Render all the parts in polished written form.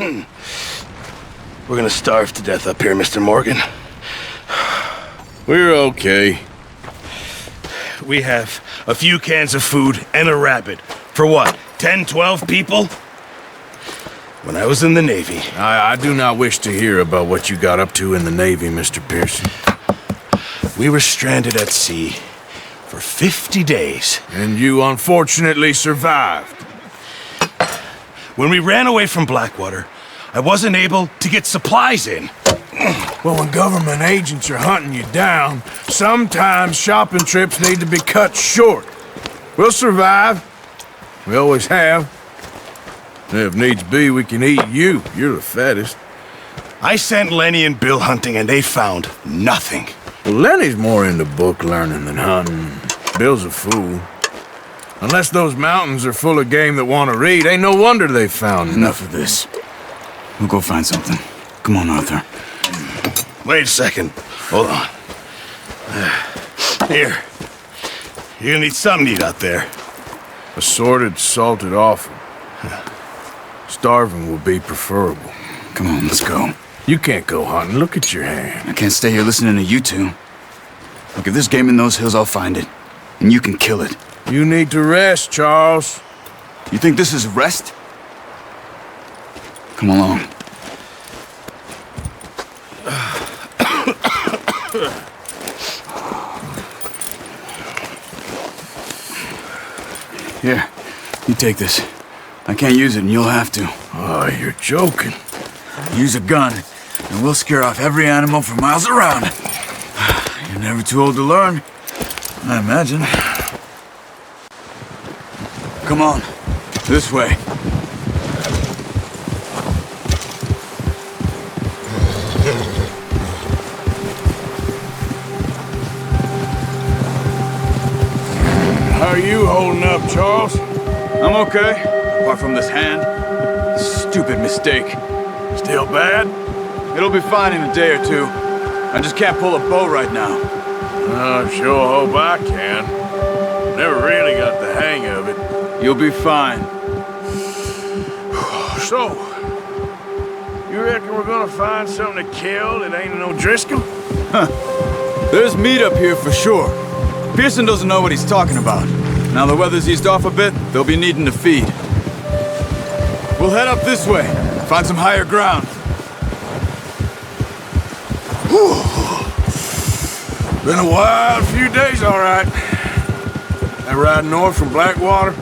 We're gonna starve to death up here, Mr. Morgan. We're okay. We have a few cans of food and a rabbit. For what, 10, 12 people? When I was in the Navy... I do not wish to hear about what you got up to in the Navy, Mr. Pearson. We were stranded at sea for 50 days. And you unfortunately survived. When we ran away from Blackwater, I wasn't able to get supplies in. Well, when government agents are hunting you down, sometimes shopping trips need to be cut short. We'll survive. We always have. And if needs be, we can eat you. You're the fattest. I sent Lenny and Bill hunting, and they found nothing. Well, Lenny's more into book learning than hunting. Bill's a fool. Unless those mountains are full of game that want to read, ain't no wonder they found Enough of this. We'll go find something. Come on, Arthur. Wait a second. Hold on. Here. You're gonna need something to eat out there. Assorted, salted offal. Starving will be preferable. Come on, let's go. You can't go hunting. Look at your hand. I can't stay here listening to you two. Look, if there's game in those hills, I'll find it. And you can kill it. You need to rest, Charles. You think this is rest? Come along. Here, you take this. I can't use it, and you'll have to. Oh, you're joking. Use a gun, and we'll scare off every animal for miles around. You're never too old to learn, I imagine. Come on, this way. How are you holding up, Charles? I'm okay, apart from this hand. Stupid mistake. Still bad? It'll be fine in a day or two. I just can't pull a bow right now. I sure hope I can. Never really got the hang of it. You'll be fine. So, you reckon we're gonna find something to kill that ain't no Driscoll? There's meat up here for sure. Pearson doesn't know what he's talking about. Now the weather's eased off a bit, they'll be needing to feed. We'll head up this way, find some higher ground. Been a wild few days, all right. That ride north from Blackwater,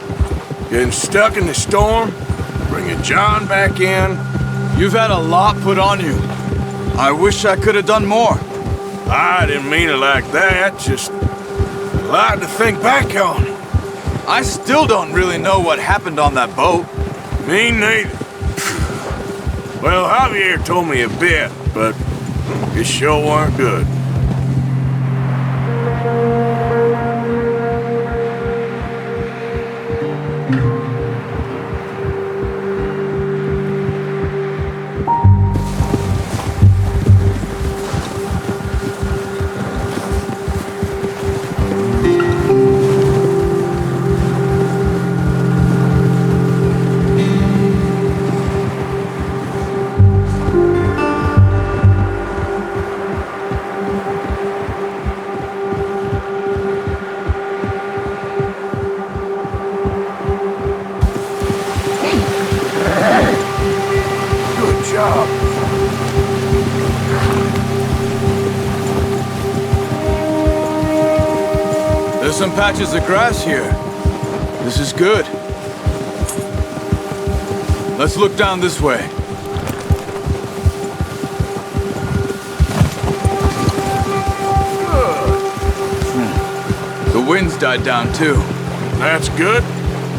getting stuck in the storm, bringing John back in. You've had a lot put on you. I wish I could have done more. I didn't mean it like that, just a lot to think back on. I still don't really know what happened on that boat. Me neither. Well, Javier told me a bit, but it sure weren't good. There's some patches of grass here. This is good. Let's look down this way. The wind's died down too. That's good.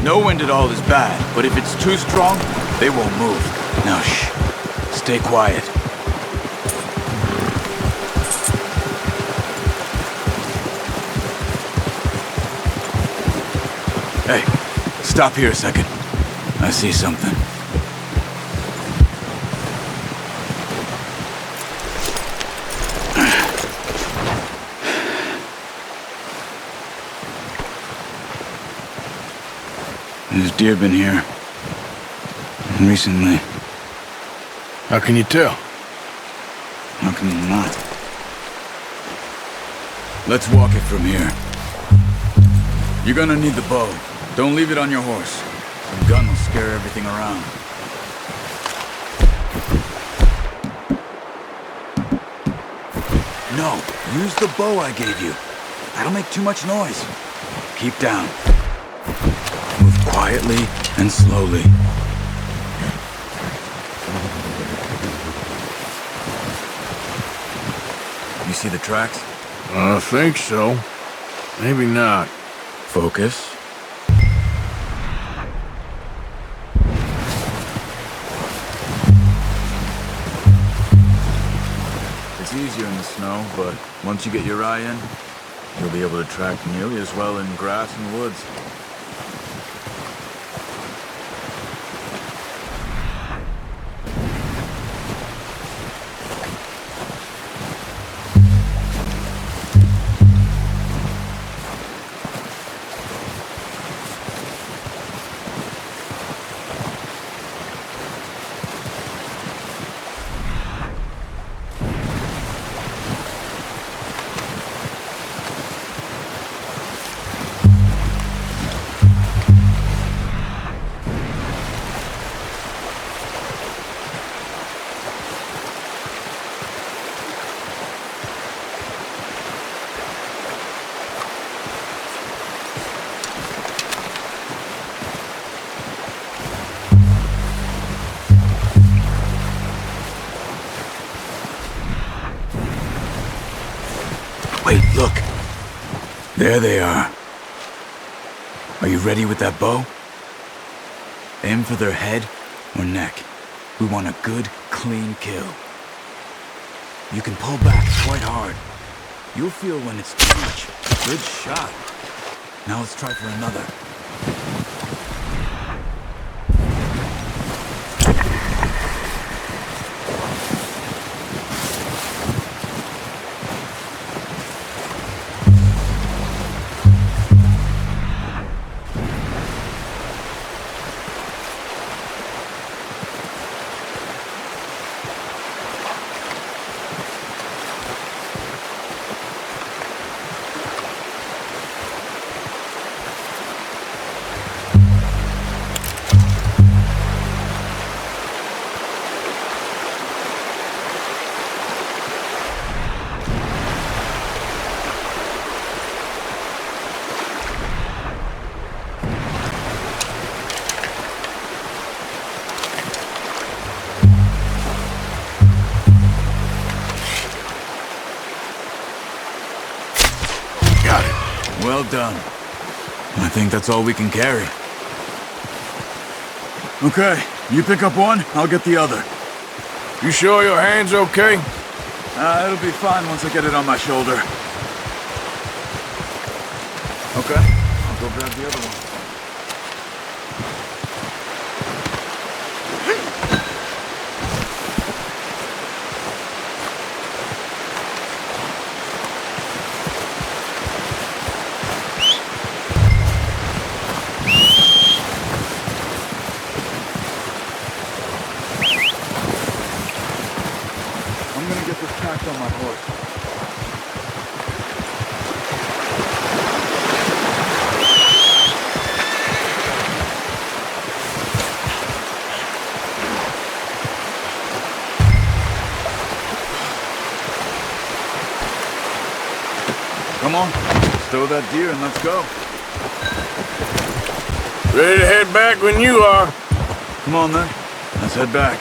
No wind at all is bad, but if it's too strong, they won't move. Now shh. Stay quiet. Hey, stop here a second. I see something. There's deer been here. Recently. How can you tell? How can you not? Let's walk it from here. You're gonna need the bow. Don't leave it on your horse. The gun will scare everything around. No, use the bow I gave you. That'll make too much noise. Keep down. Move quietly and slowly. You see the tracks? I think so. Maybe not. Focus. It's easier in the snow, but once you get your eye in, you'll be able to track nearly as well in grass and woods. Wait, look. There they are. Are you ready with that bow? Aim for their head or neck. We want a good, clean kill. You can pull back quite hard. You'll feel when it's too much. Good shot. Now let's try for another. Well done. I think that's all we can carry. Okay, you pick up one, I'll get the other. You sure your hand's okay? It'll be fine once I get it on my shoulder. Okay, I'll go grab the other one. I'm gonna get this packed on my horse. Come on, stow that deer and let's go. Ready to head back when you are. Come on then, let's head back.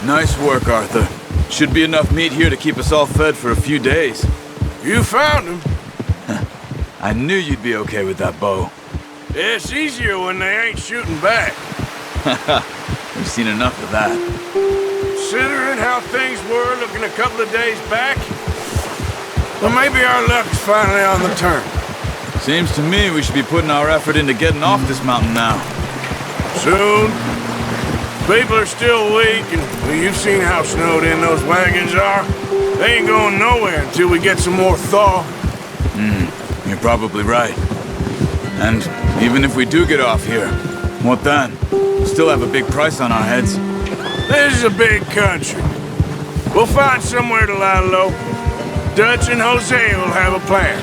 Nice work, Arthur. Should be enough meat here to keep us all fed for a few days. You found him. I knew you'd be okay with that bow. It's easier when they ain't shooting back. We've seen enough of that. Considering how things were looking a couple of days back, well, maybe our luck's finally on the turn. Seems to me we should be putting our effort into getting off this mountain now. Soon. People are still weak, and well, you've seen how snowed in those wagons are. They ain't going nowhere until we get some more thaw. You're probably right. And even if we do get off here, what then? We still have a big price on our heads. This is a big country. We'll find somewhere to lie low. Dutch and Jose will have a plan.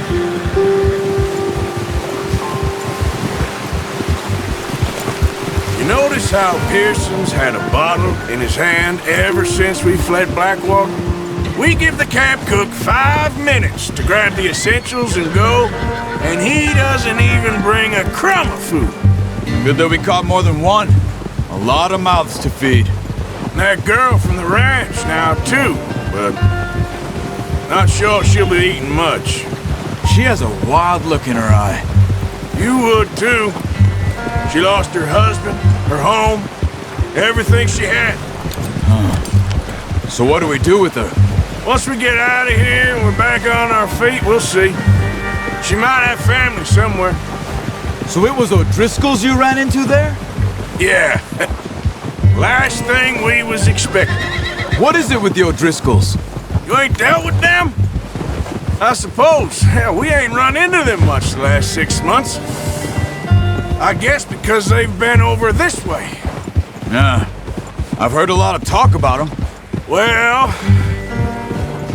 You notice how Pearson's had a bottle in his hand ever since we fled Blackwater? We give the camp cook 5 minutes to grab the essentials and go, and he doesn't even bring a crumb of food. Good that we caught more than one. A lot of mouths to feed. And that girl from the ranch now, too, but not sure she'll be eating much. She has a wild look in her eye. You would, too. She lost her husband, her home, everything she had. So what do we do with her? Once we get out of here and we're back on our feet, we'll see. She might have family somewhere. So it was O'Driscoll's you ran into there? Yeah. Last thing we was expecting. What is it with the O'Driscolls? You ain't dealt with them? I suppose. Hell, we ain't run into them much the last 6 months. I guess because they've been over this way. Yeah. I've heard a lot of talk about them. Well,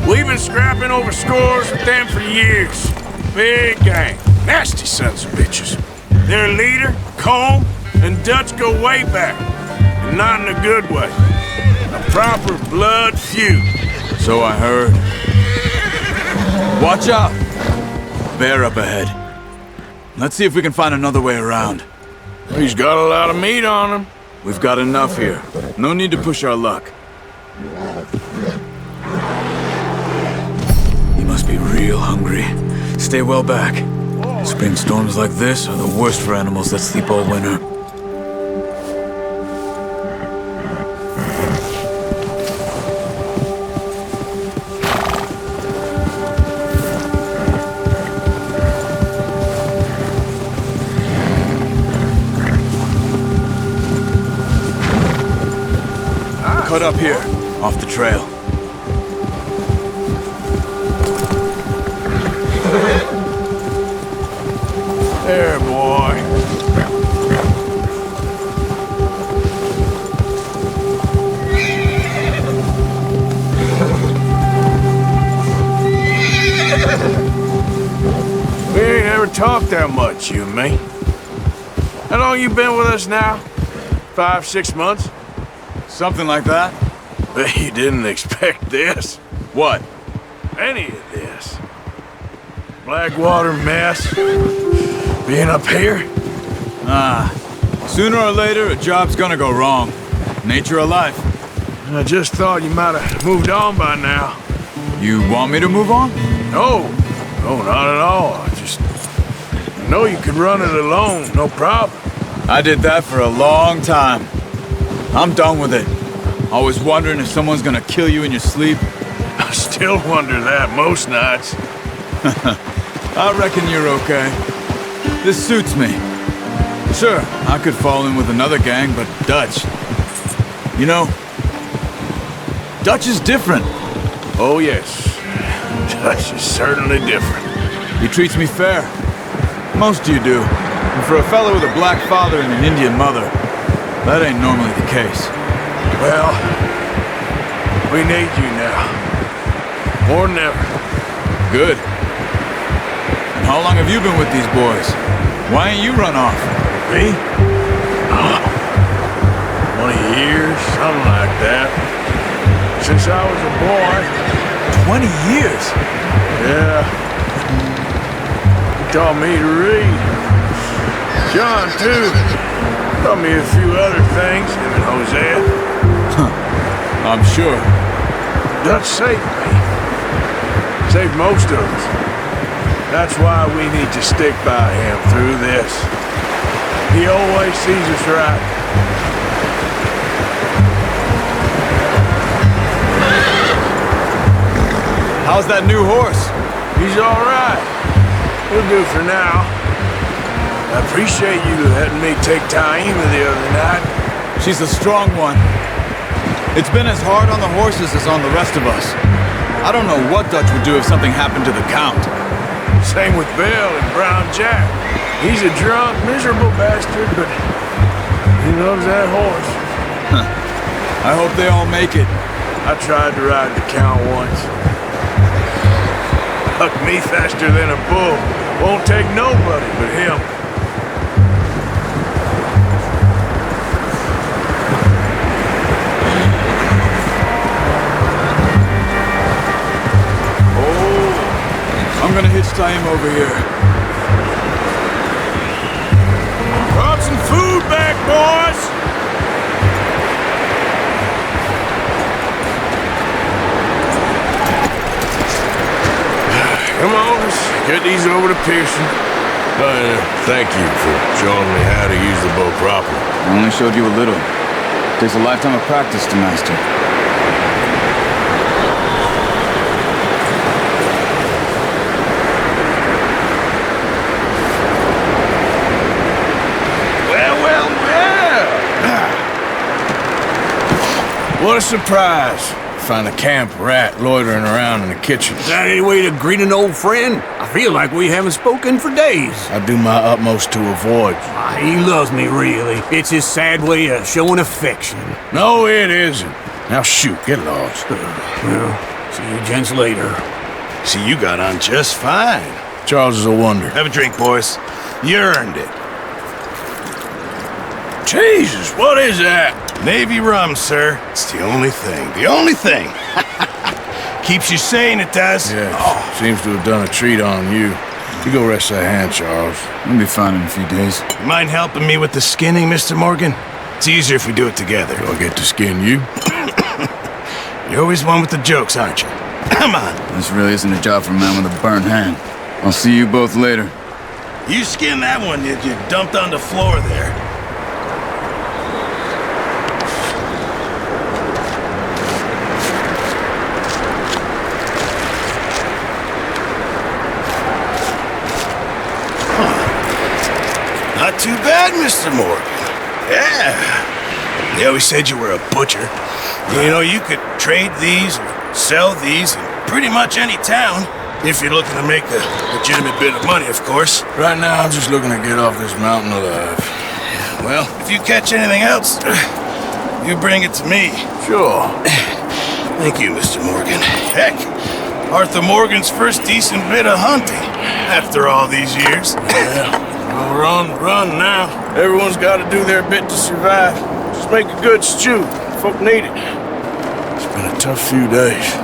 we've been scrapping over scores with them for years. Big gang. Nasty sons of bitches. Their leader, Combe, and Dutch go way back. And not in a good way. A proper blood feud. So I heard. Watch out! Bear up ahead. Let's see if we can find another way around. He's got a lot of meat on him. We've got enough here. No need to push our luck. He must be real hungry. Stay well back. Spring storms like this are the worst for animals that sleep all winter. Cut up here, off the trail. There, boy. We ain't ever talked that much, you and me. How long you been with us now? 5, 6 months? Something like that? Bet you didn't expect this. What? Any of this. Blackwater mess. Being up here? Sooner or later, a job's gonna go wrong. Nature of life. I just thought you might have moved on by now. You want me to move on? No, not at all. I just know you could run it alone, no problem. I did that for a long time. I'm done with it. Always wondering if someone's gonna kill you in your sleep. I still wonder that most nights. I reckon you're okay. This suits me. Sure, I could fall in with another gang, but Dutch... You know, Dutch is different. Oh, yes. Dutch is certainly different. He treats me fair. Most of you do. And for a fellow with a black father and an Indian mother, that ain't normally the case. Well, we need you now. More than ever. Good. And how long have you been with these boys? Why ain't you run off? Me? 20 years, something like that. Since I was a boy. 20 years? Yeah. He taught me to read. John, too. Taught me a few other things, him and Hosea. I'm sure. Dutch saved me. Saved most of us. That's why we need to stick by him through this. He always sees us right. How's that new horse? He's all right. He'll do for now. I appreciate you letting me take Taima the other night. She's a strong one. It's been as hard on the horses as on the rest of us. I don't know what Dutch would do if something happened to the Count. Same with Bill and Brown Jack. He's a drunk, miserable bastard, but he loves that horse. I hope they all make it. I tried to ride the count once. Hucked me faster than a bull. Won't take nobody but him. I'm gonna hitch tie him over here. Brought some food back, boys! Come on, let's get these over to Pearson. Thank you for showing me how to use the bow properly. I only showed you a little. Takes a lifetime of practice to master. What a surprise. Find a camp rat loitering around in the kitchen. Is that any way to greet an old friend? I feel like we haven't spoken for days. I do my utmost to avoid you. He loves me, really. It's his sad way of showing affection. No, it isn't. Now shoot, get lost. Well, see you gents later. See, you got on just fine. Charles is a wonder. Have a drink, boys. You earned it. Jesus, what is that? Navy rum, sir. It's the only thing. The only thing. Keeps you sane, it does. Yeah, seems to have done a treat on you. You go rest that hand, Charles. We'll be fine in a few days. You mind helping me with the skinning, Mr. Morgan? It's easier if we do it together. Do I get to skin you? You're always one with the jokes, aren't you? Come on. This really isn't a job for a man with a burnt hand. I'll see you both later. You skinned that one that you dumped on the floor there. Not too bad, Mr. Morgan. Yeah. They always said you were a butcher. You know, you could trade these or sell these in pretty much any town. If you're looking to make a legitimate bit of money, of course. Right now, I'm just looking to get off this mountain alive. Well, if you catch anything else, you bring it to me. Sure. Thank you, Mr. Morgan. Heck, Arthur Morgan's first decent bit of hunting after all these years. Yeah. Well, run now. Everyone's got to do their bit to survive. Just make a good stew. Folk need it. It's been a tough few days.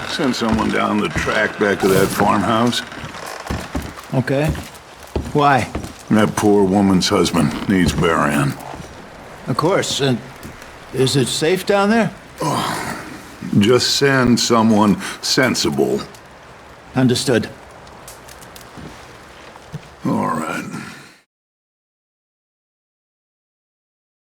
Send someone down the track back to that farmhouse. Okay. Why? That poor woman's husband needs burying. Of course. And is it safe down there? Just send someone sensible. Understood.